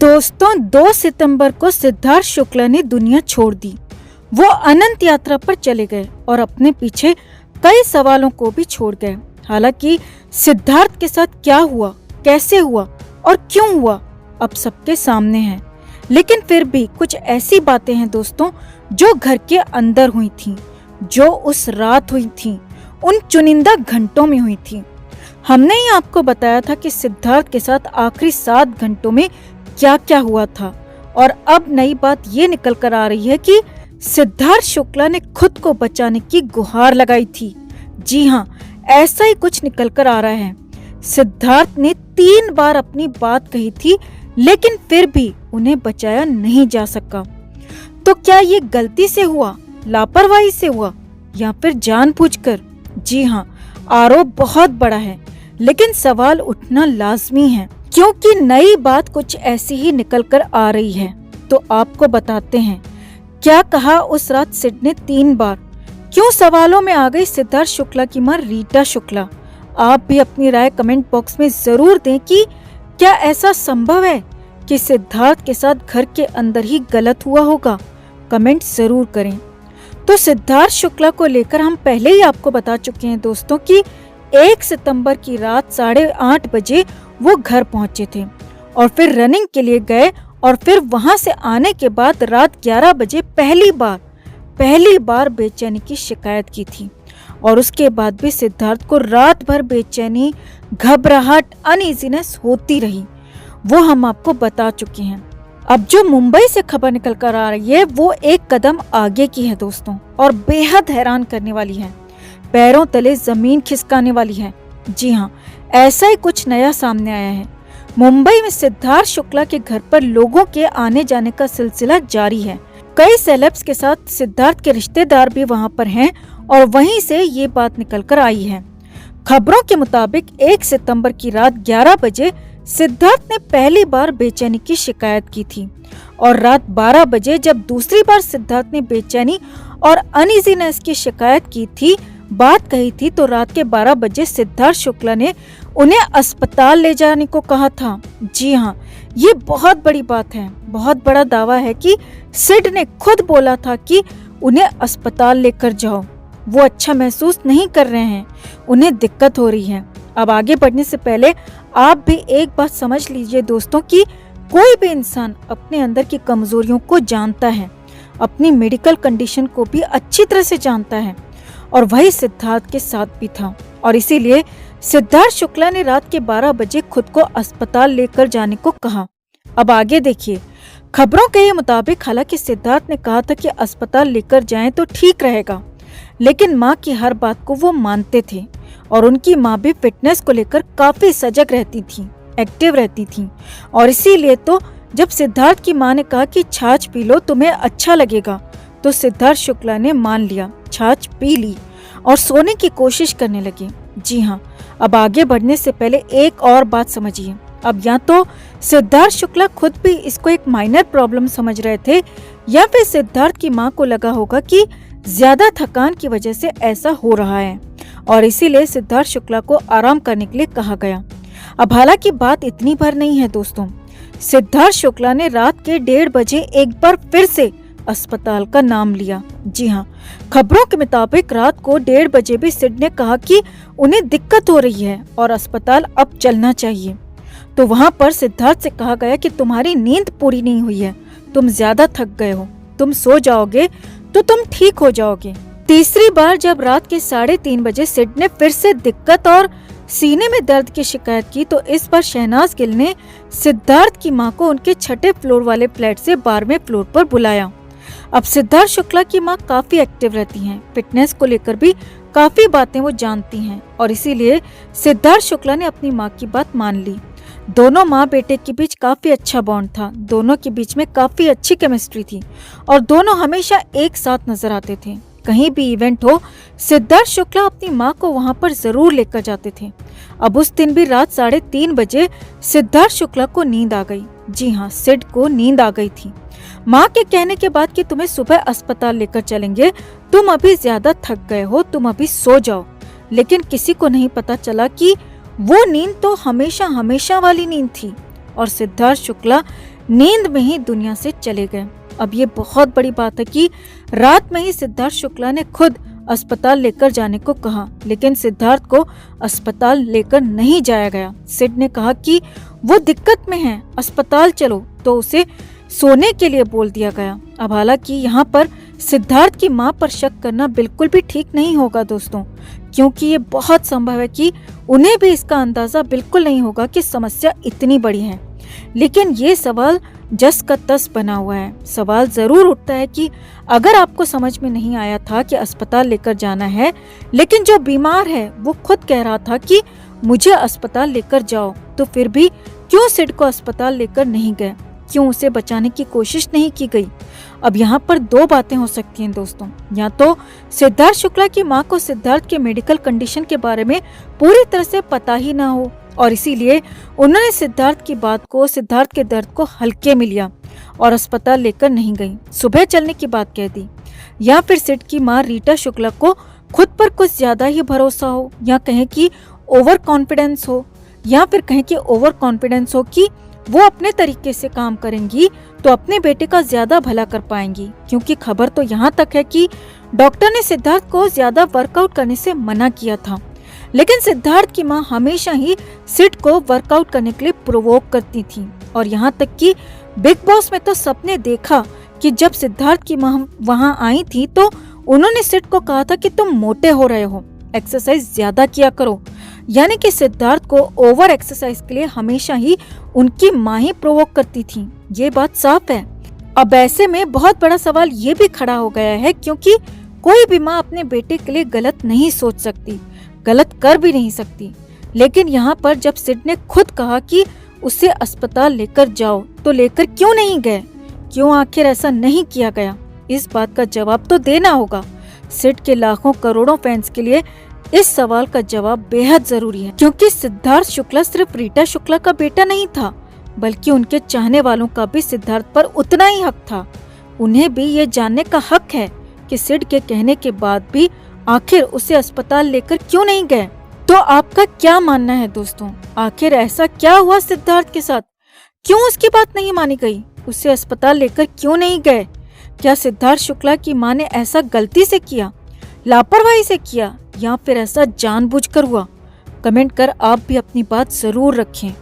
दोस्तों 2 सितंबर को सिद्धार्थ शुक्ला ने दुनिया छोड़ दी। वो अनंत यात्रा पर चले गए और अपने पीछे कई सवालों को भी छोड़ गए। हालांकि सिद्धार्थ के साथ क्या हुआ, कैसे हुआ और क्यों हुआ अब सबके सामने है, लेकिन फिर भी कुछ ऐसी बातें हैं दोस्तों जो घर के अंदर हुई थी, जो उस रात हुई थी, उन चुनिंदा घंटों में हुई थी। हमने ही आपको बताया था कि सिद्धार्थ के साथ आखिरी 7 घंटों में क्या क्या हुआ था, और अब नई बात ये निकल कर आ रही है कि सिद्धार्थ शुक्ला ने खुद को बचाने की गुहार लगाई थी। जी हाँ, ऐसा ही कुछ निकल कर आ रहा है। सिद्धार्थ ने 3 बार अपनी बात कही थी, लेकिन फिर भी उन्हें बचाया नहीं जा सका। तो क्या ये गलती से हुआ, लापरवाही से हुआ, या फिर जानबूझकर? जी हाँ, आरोप बहुत बड़ा है, लेकिन सवाल उठना लाजमी है, क्योंकि नई बात कुछ ऐसी ही निकल कर आ रही है। तो आपको बताते हैं क्या कहा उस रात सिड ने 3 बार। क्यों सवालों में आ गई सिद्धार्थ शुक्ला की मां रीटा शुक्ला। आप भी अपनी राय कमेंट बॉक्स में जरूर दें कि क्या ऐसा संभव है कि सिद्धार्थ के साथ घर के अंदर ही गलत हुआ होगा। कमेंट जरूर करें। तो सिद्धार्थ शुक्ला को लेकर हम पहले ही आपको बता चुके हैं दोस्तों कि 1 सितंबर की रात 8:30 बजे वो घर पहुंचे थे और फिर रनिंग के लिए गए, और फिर वहां से आने के बाद रात 11 बजे पहली बार बेचैनी की शिकायत की थी। और उसके बाद भी सिद्धार्थ को रात भर बेचैनी, घबराहट, अनईजीनेस होती रही। वो हम आपको बता चुके हैं। अब जो मुंबई से खबर निकल कर आ रही है वो एक कदम आगे की है दोस्तों, और बेहद हैरान करने वाली है, पैरों तले जमीन खिसकाने वाली है। जी हाँ, ऐसा ही कुछ नया सामने आया है। मुंबई में सिद्धार्थ शुक्ला के घर पर लोगों के आने जाने का सिलसिला जारी है। कई सेलेब्स के साथ सिद्धार्थ के रिश्तेदार भी वहां पर हैं, और वहीं से ये बात निकल कर आई है। खबरों के मुताबिक 1 सितंबर की रात 11 बजे सिद्धार्थ ने पहली बार बेचैनी की शिकायत की थी, और रात 12 बजे जब दूसरी बार सिद्धार्थ ने बेचैनी और अनईजीनेस की शिकायत की थी, बात कही थी, तो रात के 12 बजे सिद्धार्थ शुक्ला ने उन्हें अस्पताल ले जाने को कहा था। जी हाँ, ये बहुत बड़ी बात है, बहुत बड़ा दावा है कि सिड ने खुद बोला था कि उन्हें अस्पताल लेकर जाओ। वो अच्छा महसूस नहीं कर रहे हैं, उन्हें दिक्कत हो रही है। अब आगे बढ़ने से पहले आप भी एक बात समझ लीजिए दोस्तों कि कोई भी इंसान अपने अंदर की कमजोरियों को जानता है, अपनी मेडिकल कंडीशन को भी अच्छी तरह से जानता है, और वही सिद्धार्थ के साथ भी था। और इसीलिए सिद्धार्थ शुक्ला ने रात के 12 बजे खुद को अस्पताल लेकर जाने को कहा। अब आगे देखिए, खबरों के मुताबिक हालांकि सिद्धार्थ ने कहा था कि अस्पताल लेकर जाएं तो ठीक रहेगा, लेकिन मां की हर बात को वो मानते थे, और उनकी मां भी फिटनेस को लेकर काफी सजग रहती थी, एक्टिव रहती थी। और इसीलिए तो जब सिद्धार्थ की मां ने कहा कि छाछ पी लो, तुम्हें अच्छा लगेगा, तो सिद्धार्थ शुक्ला ने मान लिया, छाछ पी ली और सोने की कोशिश करने लगे। जी हाँ, अब आगे बढ़ने से पहले एक और बात समझिए। अब या तो सिद्धार्थ शुक्ला खुद भी इसको एक माइनर प्रॉब्लम समझ रहे थे, या फिर सिद्धार्थ की मां को लगा होगा कि ज्यादा थकान की वजह से ऐसा हो रहा है, और इसीलिए सिद्धार्थ शुक्ला को आराम करने के लिए कहा गया। अब हालांकि बात इतनी भर नहीं है दोस्तों, सिद्धार्थ शुक्ला ने रात के 1:30 बजे एक बार फिर से अस्पताल का नाम लिया। जी हाँ, खबरों के मुताबिक रात को 1:30 बजे भी सिड ने कहा कि उन्हें दिक्कत हो रही है और अस्पताल अब चलना चाहिए। तो वहां पर सिद्धार्थ से कहा गया कि तुम्हारी नींद पूरी नहीं हुई है, तुम ज्यादा थक गए हो, तुम सो जाओगे तो तुम ठीक हो जाओगे। तीसरी बार जब रात के 3:30 बजे सिड ने फिर से दिक्कत और सीने में दर्द की शिकायत की, तो इस बार शहनाज गिल ने सिद्धार्थ की मां को उनके 6ठे फ्लोर वाले फ्लैट से 12वें फ्लोर पर बुलाया। अब सिद्धार्थ शुक्ला की मां काफी एक्टिव रहती हैं, फिटनेस को लेकर भी काफी बातें वो जानती हैं, और इसीलिए सिद्धार्थ शुक्ला ने अपनी मां की बात मान ली। दोनों माँ बेटे के बीच काफी अच्छा बॉन्ड था, दोनों के बीच में काफी अच्छी केमिस्ट्री थी, और दोनों हमेशा एक साथ नजर आते थे। कहीं भी इवेंट हो, सिद्धार्थ शुक्ला अपनी मां को वहां पर जरूर लेकर जाते थे। अब उस दिन भी रात 3:30 बजे सिद्धार्थ शुक्ला को नींद आ गई। जी हाँ, सिड को नींद आ गई थी। माँ के कहने के बाद कि तुम्हें सुबह अस्पताल लेकर चलेंगे, तुम अभी ज्यादा थक गए हो, तुम अभी सो जाओ। लेकिन किसी को नहीं पता चला कि वो नींद तो हमेशा हमेशा वाली नींद थी, और सिद्धार्थ शुक्ला नींद में ही दुनिया से चले गए। अब ये बहुत बड़ी बात है कि रात में ही सिद्धार्थ शुक्ला ने खुद अस्पताल लेकर जाने को कहा, लेकिन सिद्धार्थ को अस्पताल लेकर नहीं जाया गया। सिड ने कहा कि वो दिक्कत में है, अस्पताल चलो, तो उसे सोने के लिए बोल दिया गया। अब हालांकि यहाँ पर सिद्धार्थ की मां पर शक करना बिल्कुल भी ठीक नहीं होगा दोस्तों, क्योंकि ये बहुत संभव है कि उन्हें भी इसका अंदाजा बिल्कुल नहीं होगा कि समस्या इतनी बड़ी है। लेकिन ये सवाल जस का तस बना हुआ है। सवाल जरूर उठता है कि अगर आपको समझ में नहीं आया था कि अस्पताल लेकर जाना है, लेकिन जो बीमार है वो खुद कह रहा था कि मुझे अस्पताल लेकर जाओ, तो फिर भी क्यों सिड को अस्पताल लेकर नहीं गए? क्यों उसे बचाने की कोशिश नहीं की गई? अब यहाँ पर दो बातें हो सकती हैं दोस्तों। या तो सिद्धार्थ शुक्ला की मां को सिद्धार्थ के मेडिकल कंडीशन के बारे में पूरी तरह से पता ही ना हो और इसीलिए उन्होंने सिद्धार्थ की बात को, सिद्धार्थ के दर्द को हल्के में लिया और अस्पताल लेकर नहीं गई, सुबह चलने की बात कह दी। या फिर सिड की मां रीटा शुक्ला को खुद पर कुछ ज्यादा ही भरोसा हो, या कहें कि ओवर कॉन्फिडेंस हो, या फिर कहें कि ओवर कॉन्फिडेंस हो कि वो अपने तरीके से काम करेंगी तो अपने बेटे का ज्यादा भला कर पाएंगी। क्योंकि खबर तो यहाँ तक है कि डॉक्टर ने सिद्धार्थ को ज्यादा वर्कआउट करने से मना किया था, लेकिन सिद्धार्थ की मां हमेशा ही सिड को वर्कआउट करने के लिए प्रोवोक करती थी। और यहाँ तक कि बिग बॉस में तो सबने देखा कि जब सिद्धार्थ की मां वहां आई थी तो उन्होंने सिड को कहा था कि तुम मोटे हो रहे हो, एक्सरसाइज ज्यादा किया करो। यानी कि सिद्धार्थ को ओवर एक्सरसाइज के लिए हमेशा ही उनकी मां ही प्रोवोक करती थी, ये बात साफ है। अब ऐसे में बहुत बड़ा सवाल ये भी खड़ा हो गया है, क्योंकि कोई भी मां अपने बेटे के लिए गलत नहीं सोच सकती, गलत कर भी नहीं सकती। लेकिन यहाँ पर जब सिड ने खुद कहा कि उसे अस्पताल लेकर जाओ, तो लेकर क्यों नहीं गए? क्यों आखिर ऐसा नहीं किया गया? इस बात का जवाब तो देना होगा। सिड के लाखों करोड़ों फैंस के लिए इस सवाल का जवाब बेहद जरूरी है, क्योंकि सिद्धार्थ शुक्ला सिर्फ रीटा शुक्ला का बेटा नहीं था, बल्कि उनके चाहने वालों का भी सिद्धार्थ पर उतना ही हक था। उन्हें भी ये जानने का हक है कि सिड के कहने के बाद भी आखिर उसे अस्पताल लेकर क्यों नहीं गए। तो आपका क्या मानना है दोस्तों? आखिर ऐसा क्या हुआ सिद्धार्थ के साथ? क्यों उसकी बात नहीं मानी गई? उसे अस्पताल लेकर क्यों नहीं गए? क्या सिद्धार्थ शुक्ला की मां ने ऐसा गलती से किया, लापरवाही से किया, या फिर ऐसा जानबूझकर हुआ? कमेंट कर आप भी अपनी बात जरूर रखें।